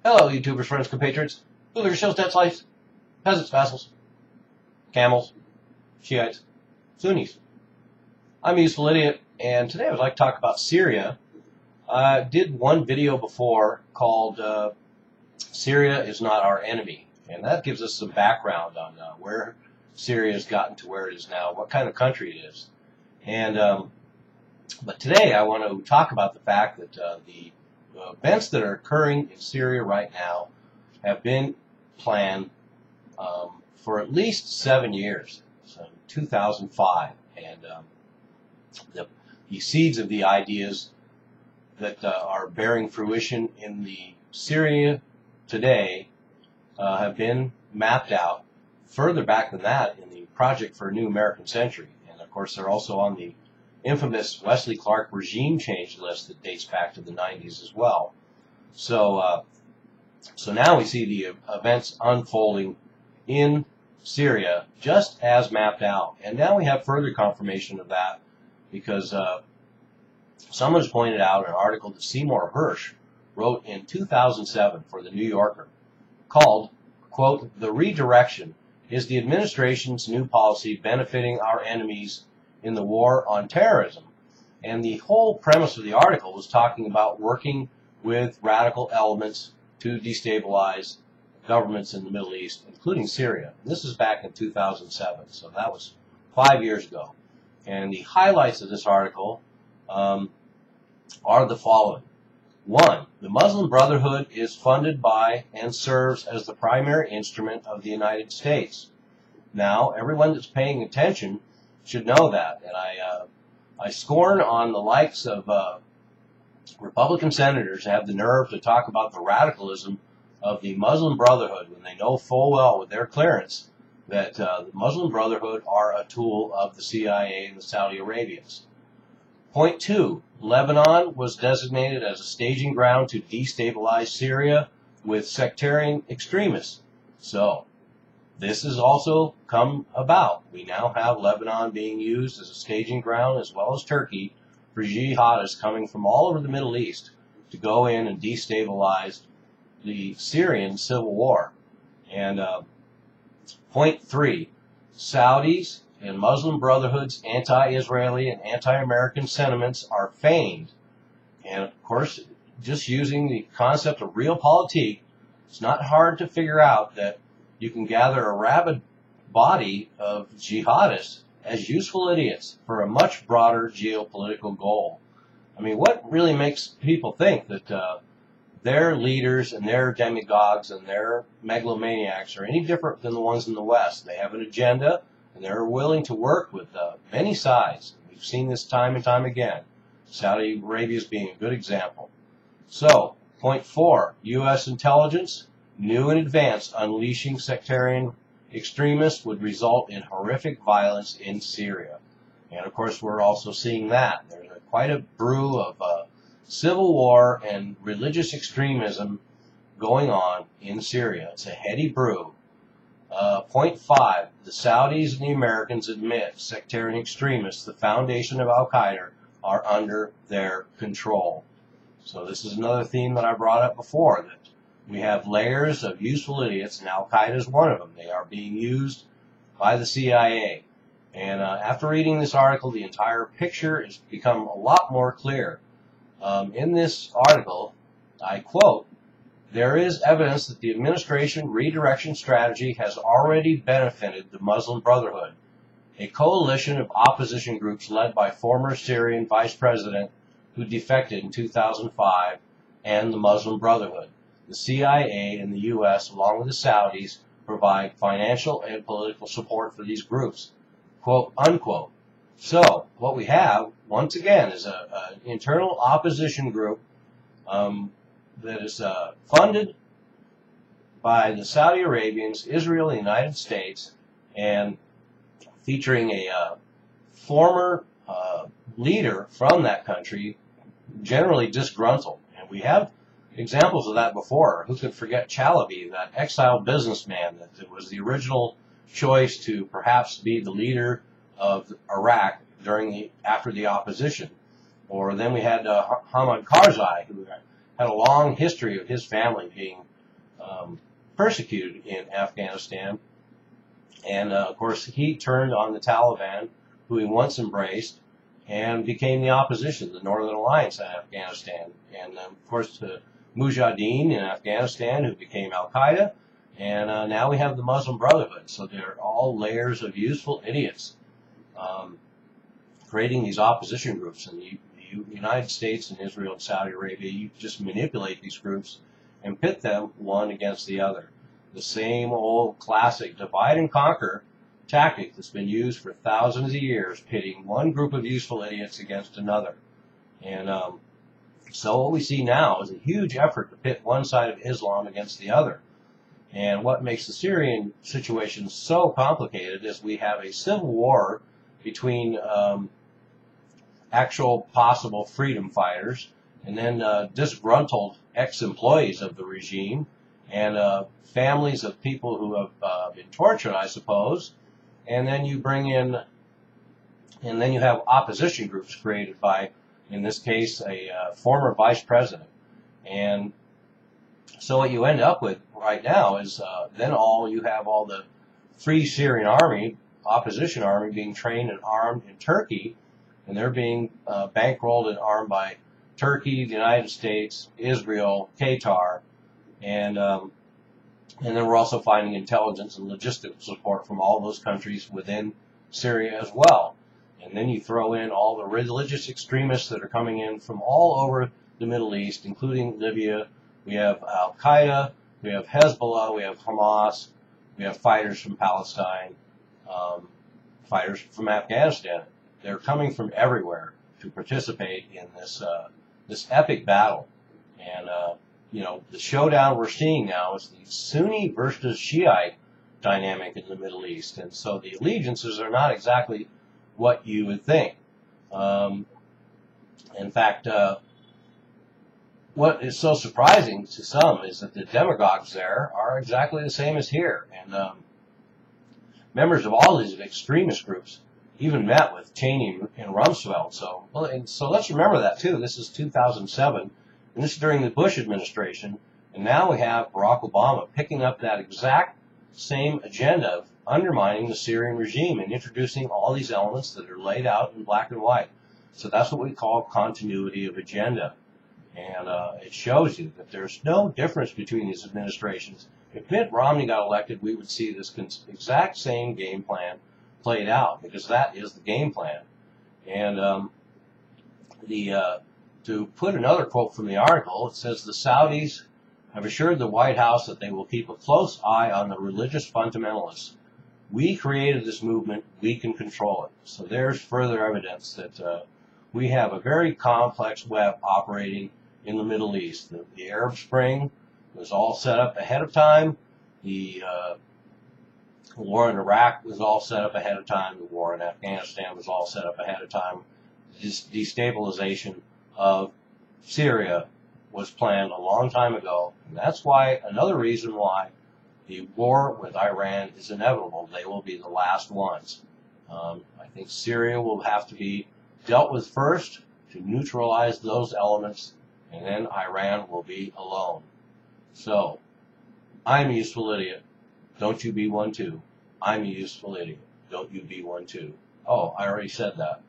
Hello, YouTubers, friends, compatriots, boomers, shows, dead life, peasants, vassals, camels, Shiites, Sunnis. I'm a useful idiot, and today I would like to talk about Syria. I did one video before called Syria is Not Our Enemy, and that gives us some background on where Syria has gotten to where it is now, what kind of country it is. But today I want to talk about the fact that the events that are occurring in Syria right now have been planned for at least 7 years, so 2005, and the seeds of the ideas that are bearing fruition in the Syria today have been mapped out further back than that in the Project for a New American Century, and of course they're also on the infamous Wesley Clark regime change list that dates back to the 90s as well. So now we see the events unfolding in Syria just as mapped out. And now we have further confirmation of that because someone's pointed out an article that Seymour Hersh wrote in 2007 for the New Yorker called, quote, "The Redirection is the administration's new policy benefiting our enemies in the war on terrorism." And the whole premise of the article was talking about working with radical elements to destabilize governments in the Middle East, including Syria. And this is back in 2007, so that was 5 years ago. And the highlights of this article are the following. 1. The Muslim Brotherhood is funded by and serves as the primary instrument of the United States. Now, everyone that's paying attention should know that, and I scorn on the likes of Republican senators who have the nerve to talk about the radicalism of the Muslim Brotherhood when they know full well with their clearance that the Muslim Brotherhood are a tool of the CIA and the Saudi Arabians. Point 2, Lebanon was designated as a staging ground to destabilize Syria with sectarian extremists. So, this has also come about. We now have Lebanon being used as a staging ground, as well as Turkey, for jihadists coming from all over the Middle East to go in and destabilize the Syrian civil war. And point 3, Saudis and Muslim Brotherhood's anti-Israeli and anti-American sentiments are feigned. And of course, just using the concept of realpolitik, it's not hard to figure out that you can gather a rabid body of jihadists as useful idiots for a much broader geopolitical goal. I mean, what really makes people think that their leaders and their demagogues and their megalomaniacs are any different than the ones in the West? They have an agenda, and they're willing to work with many sides. We've seen this time and time again. Saudi Arabia is being a good example. So, point 4, U.S. intelligence knew in advance unleashing sectarian extremists would result in horrific violence in Syria. And of course, we're also seeing that. There's quite a brew of civil war and religious extremism going on in Syria. It's a heady brew. Point 5, the Saudis and the Americans admit sectarian extremists, the foundation of Al-Qaeda, are under their control. So this is another theme that I brought up before, that we have layers of useful idiots, and Al-Qaeda is one of them. They are being used by the CIA. And after reading this article, the entire picture has become a lot more clear. In this article, I quote, "There is evidence that the administration redirection strategy has already benefited the Muslim Brotherhood, a coalition of opposition groups led by former Syrian vice president who defected in 2005, and the Muslim Brotherhood. The CIA and the U.S., along with the Saudis, provide financial and political support for these groups." Quote, unquote. So, what we have, once again, is an internal opposition group that is funded by the Saudi Arabians, Israel, and the United States, and featuring a former leader from that country, generally disgruntled. And we have examples of that before. Who could forget Chalabi, that exiled businessman that was the original choice to perhaps be the leader of Iraq after the opposition. Or then we had Hamid Karzai, who had a long history of his family being persecuted in Afghanistan. And, of course, he turned on the Taliban, who he once embraced, and became the opposition, the Northern Alliance in Afghanistan. And, of course, the Mujahideen in Afghanistan, who became Al-Qaeda. And now we have the Muslim Brotherhood. So they're all layers of useful idiots creating these opposition groups. And the United States and Israel and Saudi Arabia, you just manipulate these groups and pit them one against the other. The same old classic divide and conquer tactic that's been used for thousands of years, pitting one group of useful idiots against another. And so what we see now is a huge effort to pit one side of Islam against the other. And what makes the Syrian situation so complicated is we have a civil war between actual possible freedom fighters and then disgruntled ex-employees of the regime and families of people who have been tortured, I suppose. And then you bring in, and then you have opposition groups created by, in this case, a former vice president. And so what you end up with right now is then you have all the Free Syrian Army, opposition army, being trained and armed in Turkey, and they're being bankrolled and armed by Turkey, the United States, Israel, Qatar, and then we're also finding intelligence and logistical support from all those countries within Syria as well. And then you throw in all the religious extremists that are coming in from all over the Middle East, including Libya. We have Al-Qaeda, we have Hezbollah, we have Hamas, we have fighters from Palestine, fighters from Afghanistan. They're coming from everywhere to participate in this epic battle. And the showdown we're seeing now is the Sunni versus Shiite dynamic in the Middle East. And so the allegiances are not exactly what you would think. In fact, what is so surprising to some is that the demagogues there are exactly the same as here. And members of all these extremist groups even met with Cheney and Rumsfeld. So let's remember that, too. This is 2007, and this is during the Bush administration. And now we have Barack Obama picking up that exact same agenda of undermining the Syrian regime and introducing all these elements that are laid out in black and white. So that's what we call continuity of agenda. And it shows you that there's no difference between these administrations. If Mitt Romney got elected, we would see this exact same game plan played out, because that is the game plan. And to put another quote from the article, it says the Saudis have assured the White House that they will keep a close eye on the religious fundamentalists. We created this movement. We can control it. So there's further evidence that we have a very complex web operating in the Middle East. The Arab Spring was all set up ahead of time. The war in Iraq was all set up ahead of time. The war in Afghanistan was all set up ahead of time. This destabilization of Syria was planned a long time ago. And that's why, another reason why the war with Iran is inevitable. They will be the last ones. I think Syria will have to be dealt with first to neutralize those elements, and then Iran will be alone. So, I'm a useful idiot. Don't you be one too. I'm a useful idiot. Don't you be one too. Oh, I already said that.